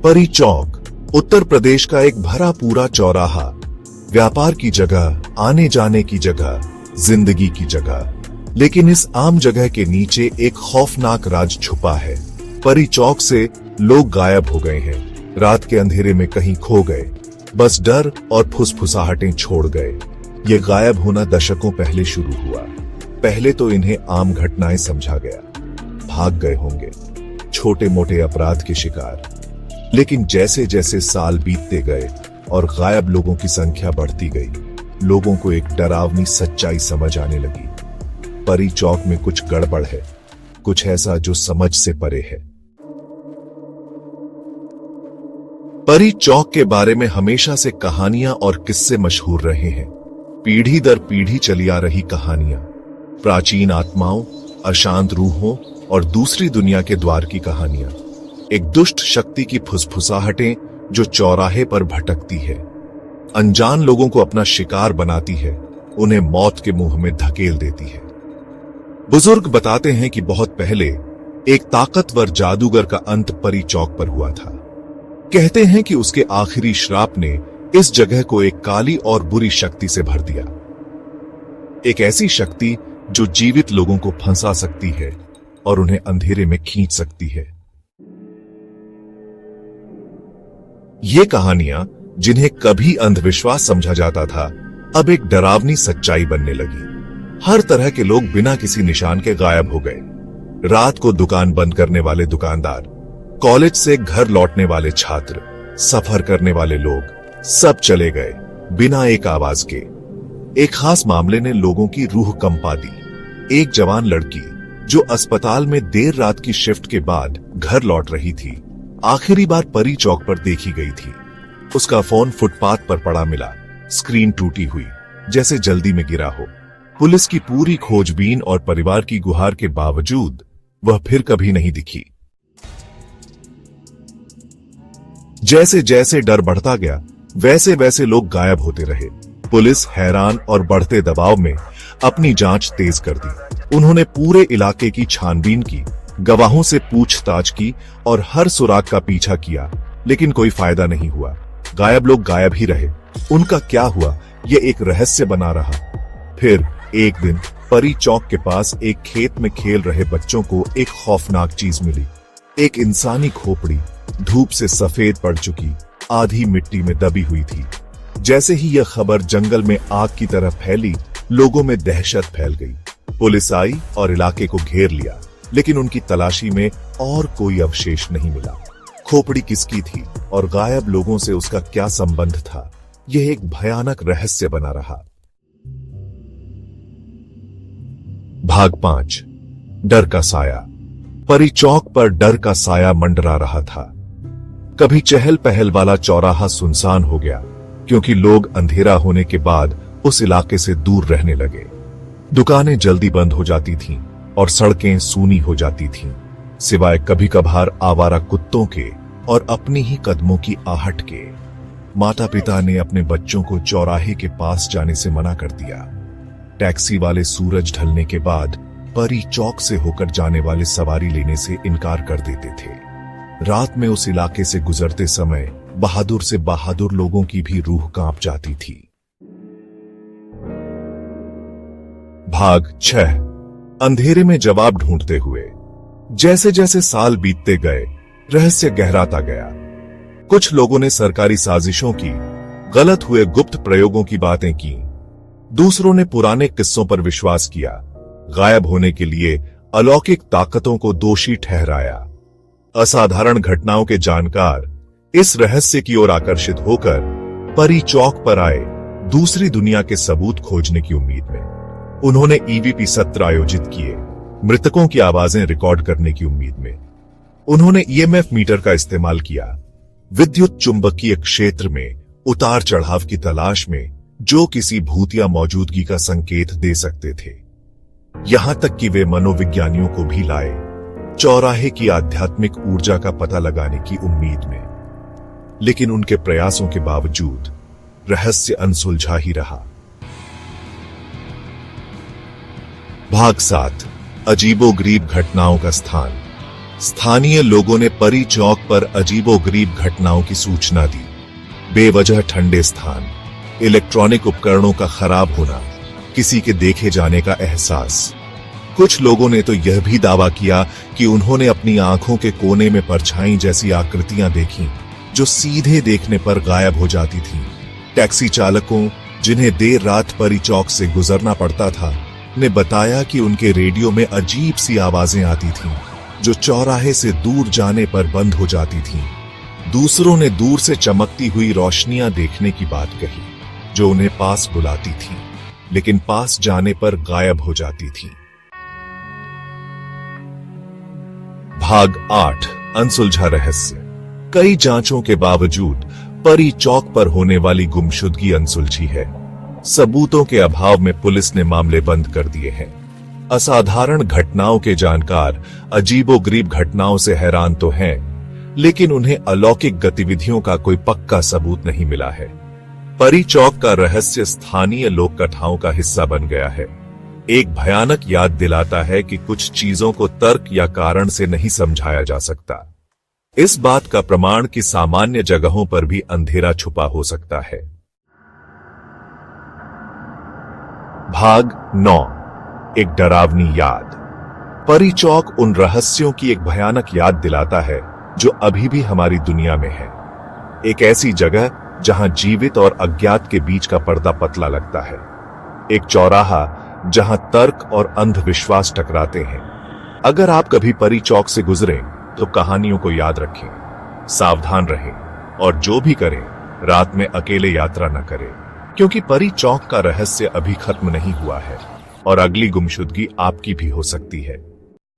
परी चौक उत्तर प्रदेश का एक भरा पूरा चौराहा, व्यापार की जगह, आने जाने की जगह, जिंदगी की जगह। लेकिन इस आम जगह के नीचे एक खौफनाक राज छुपा है। परी चौक से लोग गायब हो गए हैं, रात के अंधेरे में कहीं खो गए, बस डर और फुसफुसाहटें छोड़ गए। ये गायब होना दशकों पहले शुरू हुआ। पहले तो इन्हें आम घटनाएं समझा गया, भाग गए होंगे, छोटे मोटे अपराध के शिकार। लेकिन जैसे जैसे साल बीतते गए और गायब लोगों की संख्या बढ़ती गई, लोगों को एक डरावनी सच्चाई समझ आने लगी। परी चौक में कुछ गड़बड़ है, कुछ ऐसा जो समझ से परे है। परी चौक के बारे में हमेशा से कहानियां और किस्से मशहूर रहे हैं। पीढ़ी दर पीढ़ी चली आ रही कहानियां, प्राचीन आत्माओं, अशांत रूहों और दूसरी दुनिया के द्वार की कहानियां। एक दुष्ट शक्ति की फुसफुसाहटें जो चौराहे पर भटकती है, अनजान लोगों को अपना शिकार बनाती है, उन्हें मौत के मुंह में धकेल देती है। बुजुर्ग बताते हैं कि बहुत पहले एक ताकतवर जादूगर का अंत परी चौक पर हुआ था। कहते हैं कि उसके आखिरी श्राप ने इस जगह को एक काली और बुरी शक्ति से भर दिया। एक ऐसी शक्ति जो जीवित लोगों को फंसा सकती है और उन्हें अंधेरे में खींच सकती है। ये कहानियां, जिन्हें कभी अंधविश्वास समझा जाता था, अब एक डरावनी सच्चाई बनने लगी। हर तरह के लोग बिना किसी निशान के गायब हो गए। रात को दुकान बंद करने वाले दुकानदार, कॉलेज से घर लौटने वाले छात्र, सफर करने वाले लोग, सब चले गए बिना एक आवाज के। एक खास मामले ने लोगों की रूह कंपा दी। एक जवान लड़की जो अस्पताल में देर रात की शिफ्ट के बाद घर लौट रही थी, आखिरी बार परी चौक पर देखी गई थी। उसका फोन फुटपाथ पर पड़ा मिला, स्क्रीन टूटी हुई, जैसे जल्दी में गिरा हो। पुलिस की पूरी खोजबीन और परिवार की गुहार के बावजूद वह फिर कभी नहीं दिखी। जैसे जैसे डर बढ़ता गया, वैसे वैसे लोग गायब होते रहे। पुलिस हैरान और बढ़ते दबाव में अपनी जांच तेज कर दी। उन्होंने पूरे इलाके की छानबीन की, गवाहों से पूछताछ की और हर सुराग का पीछा किया, लेकिन कोई फायदा नहीं हुआ। गायब लोग गायब ही रहे। उनका क्या हुआ, ये एक रहस्य बना रहा। फिर एक दिन परी चौक के पास एक खेत में खेल रहे बच्चों को एक खौफनाक चीज मिली। एक इंसानी खोपड़ी, धूप से सफेद पड़ चुकी, आधी मिट्टी में दबी हुई थी। जैसे ही यह खबर जंगल में आग की तरह फैली, लोगों में दहशत फैल गई। पुलिस आई और इलाके को घेर लिया, लेकिन उनकी तलाशी में और कोई अवशेष नहीं मिला। खोपड़ी किसकी थी और गायब लोगों से उसका क्या संबंध था, यह एक भयानक रहस्य बना रहा। भाग 5, डर का साया। परी चौक पर डर का साया मंडरा रहा था। कभी चहल पहल वाला चौराहा सुनसान हो गया, क्योंकि लोग अंधेरा होने के बाद उस इलाके से दूर रहने लगे। दुकानें जल्दी बंद हो जाती थीं और सड़कें सूनी हो जाती थीं, सिवाय कभी कभार आवारा कुत्तों के और अपनी ही कदमों की आहट के। माता पिता ने अपने बच्चों को चौराहे के पास जाने से मना कर दिया। टैक्सी वाले सूरज ढलने के बाद परी चौक से होकर जाने वाले सवारी लेने से इनकार कर देते थे। रात में उस इलाके से गुजरते समय बहादुर से बहादुर लोगों की भी रूह कांप जाती थी। भाग 6, अंधेरे में जवाब ढूंढते हुए। जैसे जैसे साल बीतते गए, रहस्य गहराता गया। कुछ लोगों ने सरकारी साजिशों की, गलत हुए गुप्त प्रयोगों की बातें की। दूसरों ने पुराने किस्सों पर विश्वास किया, गायब होने के लिए अलौकिक ताकतों को दोषी ठहराया। असाधारण घटनाओं के जानकार इस रहस्य की ओर आकर्षित होकर परी चौक पर आए, दूसरी दुनिया के सबूत खोजने की उम्मीद में। उन्होंने ईवीपी सत्र आयोजित किए, मृतकों की आवाजें रिकॉर्ड करने की उम्मीद में। उन्होंने ईएमएफ मीटर का इस्तेमाल किया, विद्युत चुंबकीय क्षेत्र में उतार चढ़ाव की तलाश में, जो किसी भूतिया मौजूदगी का संकेत दे सकते थे। यहां तक कि वे मनोविज्ञानियों को भी लाए, चौराहे की आध्यात्मिक ऊर्जा का पता लगाने की उम्मीद में। लेकिन उनके प्रयासों के बावजूद रहस्य अनसुलझा ही रहा। भाग 7, अजीबोगरीब घटनाओं का स्थान। स्थानीय लोगों ने परी चौक पर अजीबोगरीब घटनाओं की सूचना दी। बेवजह ठंडे स्थान, इलेक्ट्रॉनिक उपकरणों का खराब होना, किसी के देखे जाने का एहसास। कुछ लोगों ने तो यह भी दावा किया कि उन्होंने अपनी आंखों के कोने में परछाई जैसी आकृतियां देखीं, जो सीधे देखने पर गायब हो जाती थीं। टैक्सी चालकों, जिन्हें देर रात परी चौक से गुजरना पड़ता था, ने बताया कि उनके रेडियो में अजीब सी आवाजें आती थीं, जो चौराहे से दूर जाने पर बंद हो जाती थीं। दूसरों ने दूर से चमकती हुई रोशनियां देखने की बात कही, जो उन्हें पास बुलाती थीं, लेकिन पास जाने पर गायब हो जाती थीं। भाग 8, अनसुलझा रहस्य। कई जांचों के बावजूद परी चौक पर होने वाली गुमशुदगी अनसुलझी है। सबूतों के अभाव में पुलिस ने मामले बंद कर दिए हैं। असाधारण घटनाओं के जानकार अजीबोगरीब घटनाओं से हैरान तो हैं, लेकिन उन्हें अलौकिक गतिविधियों का कोई पक्का सबूत नहीं मिला है। परी चौक का रहस्य स्थानीय लोक कथाओं का हिस्सा बन गया है। एक भयानक याद दिलाता है कि कुछ चीजों को तर्क या कारण से नहीं समझाया जा सकता। इस बात का प्रमाण कि सामान्य जगहों पर भी अंधेरा छुपा हो सकता है। भाग 9, एक डरावनी याद। परी चौक उन रहस्यों की एक भयानक याद दिलाता है जो अभी भी हमारी दुनिया में है। एक ऐसी जगह जहां जीवित और अज्ञात के बीच का पर्दा पतला लगता है। एक चौराहा जहां तर्क और अंधविश्वास टकराते हैं। अगर आप कभी परी चौक से गुजरें तो कहानियों को याद रखें, सावधान रहें और जो भी करें रात में अकेले यात्रा न करें, क्योंकि परी चौक का रहस्य अभी खत्म नहीं हुआ है और अगली गुमशुदगी आपकी भी हो सकती है।